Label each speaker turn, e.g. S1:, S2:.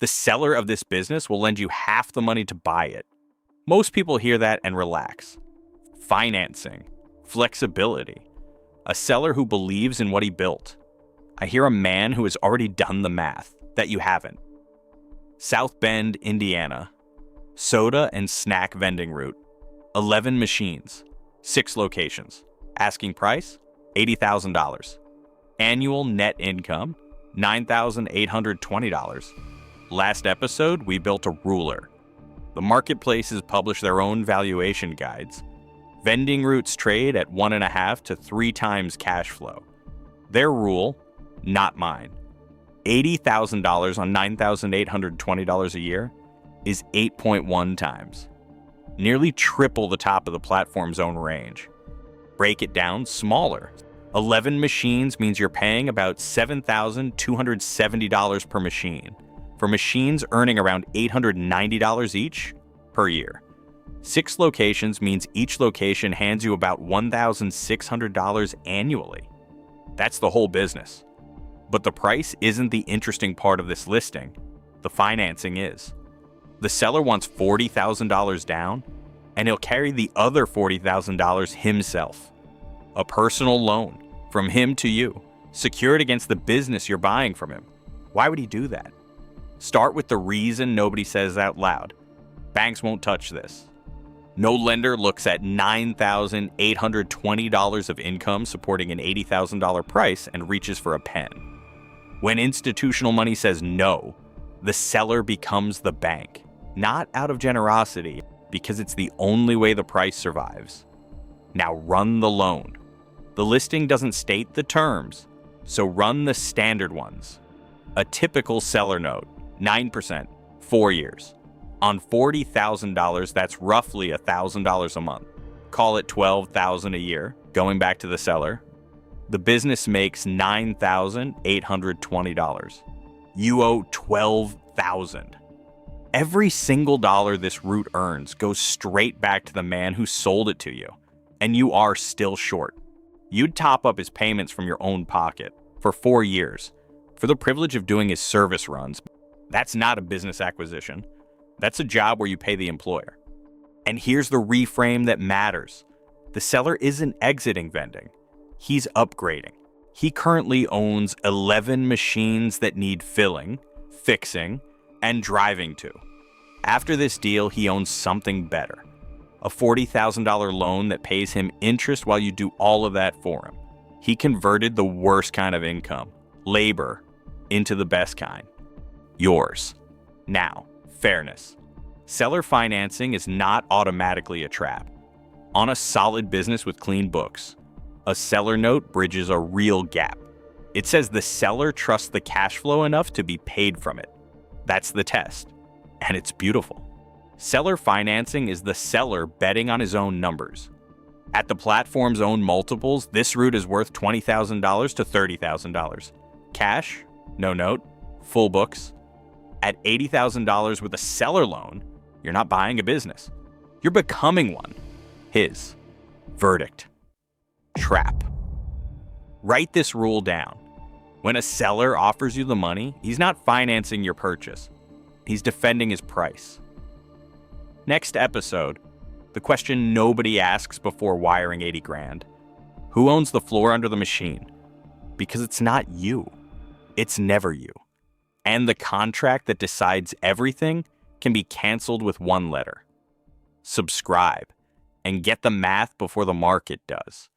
S1: The seller of this business will lend you half the money to buy it. Most people hear that and relax. Financing, flexibility, a seller who believes in what he built. I hear a man who has already done the math that you haven't. South Bend, Indiana. Soda and snack vending route. 11 machines. 6 locations. Asking price, $80,000. Annual net income, $9,820. Last episode, we built a ruler. The marketplaces publish their own valuation guides. Vending routes trade at 1.5 to 3 times cash flow. Their rule, not mine. $80,000 on $9,820 a year is 8.1 times. Nearly triple the top of the platform's own range. Break it down smaller. 11 machines means you're paying about $7,270 per machine, for machines earning around $890 each per year. 6 locations means each location hands you about $1,600 annually. That's the whole business. But the price isn't the interesting part of this listing. The financing is. The seller wants $40,000 down, and he'll carry the other $40,000 himself. A personal loan from him to you, secured against the business you're buying from him. Why would he do that? Start with the reason nobody says out loud. Banks won't touch this. No lender looks at $9,820 of income supporting an $80,000 price and reaches for a pen. When institutional money says no, the seller becomes the bank, not out of generosity, because it's the only way the price survives. Now run the loan. The listing doesn't state the terms, so run the standard ones. A typical seller note, 9%, 4 years. On $40,000, that's roughly $1,000 a month. Call it $12,000 a year, going back to the seller. The business makes $9,820. You owe $12,000. Every single dollar this route earns goes straight back to the man who sold it to you, and you are still short. You'd top up his payments from your own pocket for 4 years for the privilege of doing his service runs. That's not a business acquisition. That's a job where you pay the employer. And here's the reframe that matters. The seller isn't exiting vending. He's upgrading. He currently owns 11 machines that need filling, fixing, and driving to. After this deal, he owns something better. A $40,000 loan that pays him interest while you do all of that for him. He converted the worst kind of income, labor, into the best kind. Yours. Now, fairness. Seller financing is not automatically a trap. On a solid business with clean books, a seller note bridges a real gap. It says the seller trusts the cash flow enough to be paid from it. That's the test, and it's beautiful. Seller financing is the seller betting on his own numbers. At the platform's own multiples, this route is worth $20,000 to $30,000. Cash, no note, full books. At $80,000 with a seller loan, you're not buying a business. You're becoming one. His. Verdict. Trap. Write this rule down. When a seller offers you the money, he's not financing your purchase. He's defending his price. Next episode, the question nobody asks before wiring 80 grand. Who owns the floor under the machine? Because it's not you. It's never you. And the contract that decides everything can be canceled with one letter. Subscribe and get the math before the market does.